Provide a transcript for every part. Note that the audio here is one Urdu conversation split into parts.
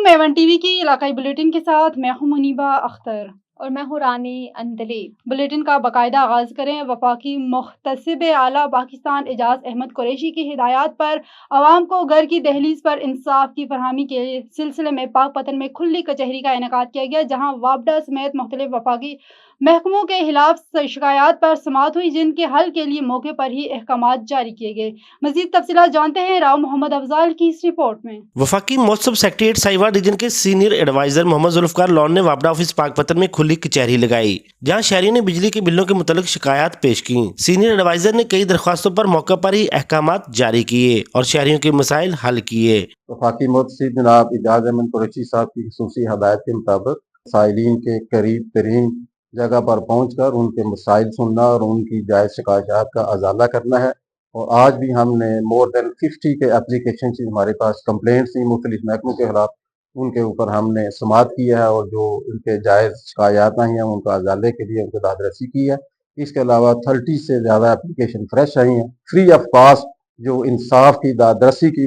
میں ون ٹی وی کی علاقائی بلیٹن کے ساتھ میں ہوں منیبہ اختر اور میں ہوں رانی اندلیب۔ بلیٹن کا باقاعدہ آغاز کریں۔ وفاقی محتسب اعلیٰ پاکستان اعجاز احمد قریشی کی ہدایات پر عوام کو گھر کی دہلیز پر انصاف کی فراہمی کے سلسلے میں پاک پتن میں کھلی کچہری کا انعقاد کیا گیا، جہاں وابڈا سمیت مختلف وفاقی محکموں کے خلاف شکایات پر سماعت ہوئی، جن کے حل کے لیے موقع پر ہی احکامات جاری کیے گئے۔ مزید تفصیلات جانتے ہیں راؤ محمد افضال کی اس رپورٹ میں۔ وفاقی موصوف سیکریٹریٹ ساہیوال ریجن کے سینئر ایڈوائزر محمد ذوالفقار لون نے وابڈا آفس پاک پتن میں کھلی کچہری لگائی، جہاں شہریوں نے بجلی کے بلوں کے متعلق شکایات پیش کی۔ سینئر ایڈوائزر نے کئی درخواستوں پر موقع پر ہی احکامات جاری کیے اور شہریوں کے مسائل حل کیے۔ وفاقی محتسب جناب اعجاز احمد قریشی صاحب کی خصوصی ہدایت کے مطابق سائلین کے قریب ترین جگہ پر پہنچ کر ان کے مسائل سننا اور ان کی جائز شکایات کا ازالہ کرنا ہے۔ اور آج بھی ہم نے مور دین 50 کے اپلیکیشن ہمارے پاس کمپلینٹس تھیں مختلف محکموں کے خلاف، ان کے اوپر ہم نے سماعت کیا ہے اور جو ان کے جائز شکایات آئی ہیں ان کا ازالے کے لیے ان کو داد رسی کی ہے۔ اس کے علاوہ 30 سے زیادہ اپلیکیشن فریش آئی ہیں، فری آف کاسٹ جو انصاف کی داد رسی کی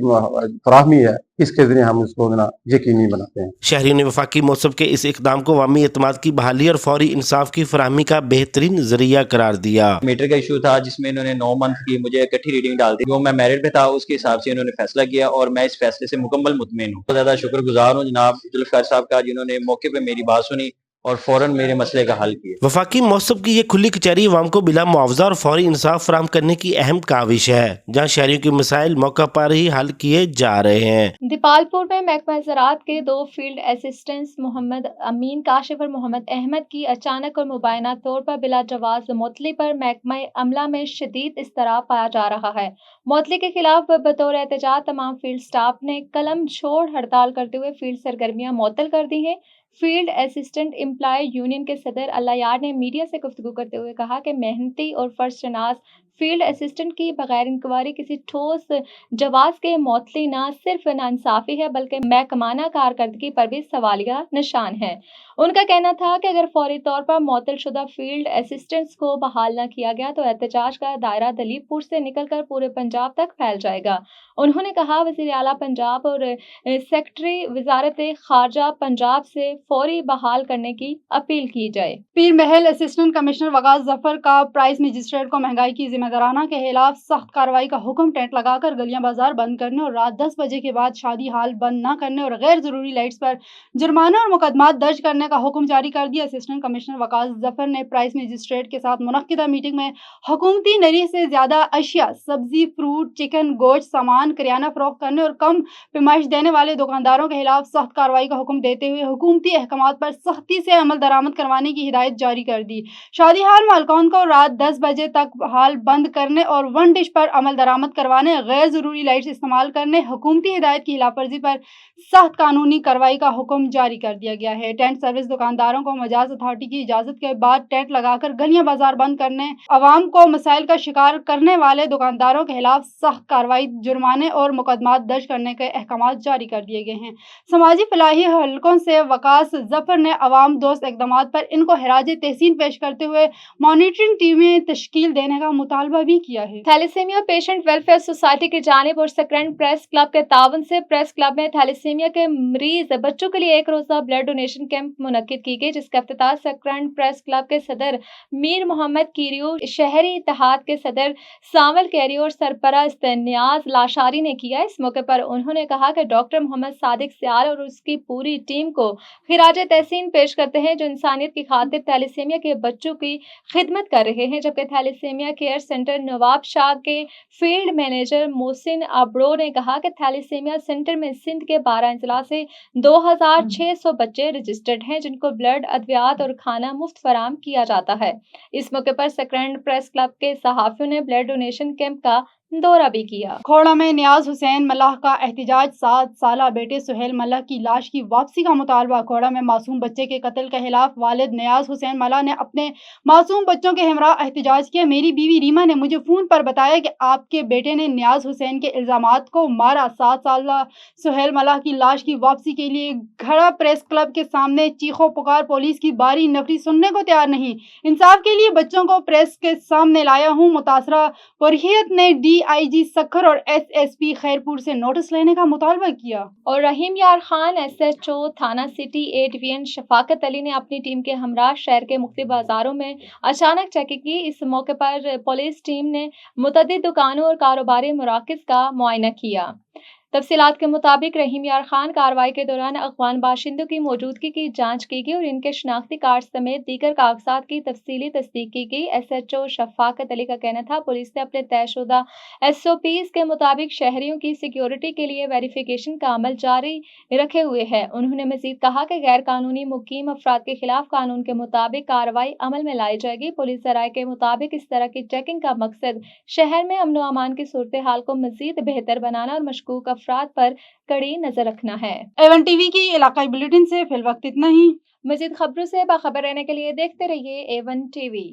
فراہمی ہے، اس کے ذریعے ہم اس کو یقینی بناتے ہیں۔ شہریوں نے وفاقی موصف کے اس اقدام کو عوامی اعتماد کی بحالی اور فوری انصاف کی فراہمی کا بہترین ذریعہ قرار دیا۔ میٹر کا ایشو تھا جس میں انہوں نے 9 منتھ کی مجھے اکٹھی ریڈنگ ڈال دی، جو میں میرٹ پہ تھا اس کے حساب سے انہوں نے فیصلہ کیا اور میں اس فیصلے سے مکمل مطمئن ہوں۔ بہت زیادہ شکر گزار ہوں جناب ذوالفقار صاحب کا، جنہوں نے موقع پہ میری بات سنی اور فوراً میرے مسئلے کا حل کیا۔ وفاقی موصف کی یہ کھلی کچہری عوام کو بلا معاوضہ اور فوری انصاف فراہم کرنے کی اہم کاوش ہے، جہاں شہریوں کے مسائل موقع پر ہی حل کیے جا رہے ہیں۔ دیپالپور میں محکمہ زراعت کے 2 فیلڈ اسسٹنٹس محمد امین کاشف اور محمد احمد کی اچانک اور مبینہ طور پر بلا جواز معطلی پر محکمہ عملہ میں شدید اضطراب پایا جا رہا ہے۔ معطلی کے خلاف بطور احتجاج تمام فیلڈ سٹاف نے قلم چھوڑ ہڑتال کرتے ہوئے فیلڈ سرگرمیاں معطل کر دی ہیں۔ فیلڈ اسسٹنٹ امپلائی یونین کے صدر اللہ یار نے میڈیا سے گفتگو کرتے ہوئے کہا کہ محنتی اور فرض شناس فیلڈ اسسٹنٹ کی بغیر انکوائری کسی ٹھوس جواز کے معطلی نہ صرف ناانصافی ہے بلکہ محکمانہ کارکردگی پر بھی سوالیہ نشان ہے۔ ان کا کہنا تھا کہ اگر فوری طور پر معطل شدہ فیلڈ اسسٹنٹس کو بحال نہ کیا گیا تو احتجاج کا دائرہ دلیپ پور سے نکل کر پورے پنجاب تک پھیل جائے گا۔ انہوں نے کہا وزیر اعلیٰ پنجاب اور سیکرٹری وزارت خارجہ پنجاب سے فوری بحال کرنے کی اپیل کی جائے۔ پیر محل اسسٹنٹ کمشنر وقاص ظفر کا پرائس مجسٹریٹ کو مہنگائی کی ذمہ دارانہ کے خلاف سخت کارروائی کا حکم، ٹینٹ لگا کر گلیاں بازار بند کرنے اور رات 10 بجے کے بعد شادی ہال بند نہ کرنے اور غیر ضروری لائٹس پر جرمانہ اور مقدمات درج کرنے کا حکم جاری کر دیا۔ اسسٹنٹ کمشنر وقاص ظفر نے پرائس مجسٹریٹ کے ساتھ منعقدہ میٹنگ میں حکومتی نرخ سے زیادہ اشیاء، سبزی، فروٹ، چکن، گوشت، سامان کریانہ فروخت کرنے اور کم پیمائش دینے والے دکانداروں کے خلاف سخت کارروائی کا حکم دیتے ہوئے حکومتی احکامات پر سختی سے عمل درآمد کروانے کی ہدایت جاری کر دی۔ شادی ہال مالکان کو رات 10 بجے تک ہال بند کرنے اور ون ڈش پر عمل درآمد کروانے، غیر ضروری لائٹس استعمال کرنے، حکومتی ہدایت کی خلاف ورزی پر سخت قانونی کارروائی کا حکم جاری کر دیا گیا ہے۔ ٹینٹ سروس دکانداروں کو مجاز اتھارٹی کی اجازت کے بعد ٹینٹ لگا کر گلیاں بازار بند کرنے، عوام کو مسائل کا شکار کرنے والے دکانداروں کے خلاف سخت کارروائی، جرمانے اور مقدمات درج کرنے کے احکامات جاری کر دیے گئے ہیں۔ سماجی فلاحی حلقوں سے وقاص ظفر نے عوام دوست اقدامات پر ان کو خراج تحسین پیش کرتے ہوئے مانیٹرنگ ٹیمیں تشکیل دینے کا مطالبہ بھی کیا ہے۔ تھیلیسیمیا پیشنٹ ویلفیئر سوسائٹی کی جانب اور سکرینٹ پریس کلب کے تعاون سے پریس کلب میں تھیلیسیمیا کے مریض بچوں کے لیے 1 روزہ بلڈ ڈونیشن کیمپ منعقد کی گئی، جس کا افتتاح سکرینٹ پریس کلب کے صدر میر محمد کیریو، شہری اتحاد کے صدر سانول کیریو اور سرپرست نیاز لاشاری نے کیا۔ اس موقع پر انہوں نے کہا کہ ڈاکٹر محمد صادق سیال اور اس کی پوری ٹیم کو خراج تحسین پیش کرتے ہیں، جو انسانیت کی خاطر تھیلیسیمیا کے بچوں کی خدمت کر رہے ہیں، جبکہ تھیلیسیمیا کیئر سینٹر نواب شاہ کے فیلڈ مینیجر محسن ابرو نے کہا کہ تھیلیسیمیا سینٹر میں سندھ کے 12 اضلاع سے 2600 بچے رجسٹرڈ ہیں، جن کو بلڈ، ادویات اور کھانا مفت فراہم کیا جاتا ہے۔ اس موقع پر سکرینٹ پریس کلب کے صحافیوں نے بلڈ ڈونیشن کیمپ کا دورہ بھی کیا۔ کھوڑا میں نیاز حسین ملہ کا احتجاج، 7 سالہ بیٹے سہیل ملہ کی لاش کی واپسی کا مطالبہ۔ کھوڑا میں معصوم بچے کے قتل کے خلاف والد نیاز حسین ملہ نے اپنے معصوم بچوں کے ہمراہ احتجاج کیا۔ میری بیوی ریما نے مجھے فون پر بتایا کہ آپ کے بیٹے نے نیاز حسین کے الزامات کو مارا۔ 7 سالہ سہیل ملہ کی لاش کی واپسی کے لیے گھڑا پریس کلب کے سامنے چیخو پکار، پولیس کی باری نفری سننے کو تیار نہیں۔ انصاف کے لیے بچوں کو پریس کے سامنے لایا ہوں۔ متاثرہ پرہیت نے ڈی DIG سکھر اور SSP خیرپور سے نوٹس لینے کا مطالبہ کیا۔ اور رحیم یار خان SHO تھانہ سٹی A ڈویژن شفاقت علی نے اپنی ٹیم کے ہمراہ شہر کے مختلف بازاروں میں اچانک چیکنگ کی۔ اس موقع پر پولیس ٹیم نے متعدد دکانوں اور کاروباری مراکز کا معائنہ کیا۔ تفصیلات کے مطابق رحیم یار خان کارروائی کے دوران افغان باشندوں کی موجودگی کی جانچ کی گئی اور ان کے شناختی کارڈ سمیت دیگر کاغذات کی تفصیلی تصدیق کی گئی۔ SHO شفاقت علی کا کہنا تھا پولیس نے اپنے طے شدہ SOPs کے مطابق شہریوں کی سیکیورٹی کے لیے ویریفیکیشن کا عمل جاری رکھے ہوئے ہے۔ انہوں نے مزید کہا کہ غیر قانونی مقیم افراد کے خلاف قانون کے مطابق کارروائی عمل میں لائی جائے گی۔ پولیس ذرائع کے مطابق اس طرح کی چیکنگ کا مقصد شہر میں امن و امان کی صورتحال کو مزید بہتر بنانا اور مشکوک افراد پر کڑی نظر رکھنا ہے۔ A1 TV کی علاقائی بلیٹن سے فی الوقت اتنا ہی۔ مزید خبروں سے باخبر رہنے کے لیے دیکھتے رہیے A1 TV۔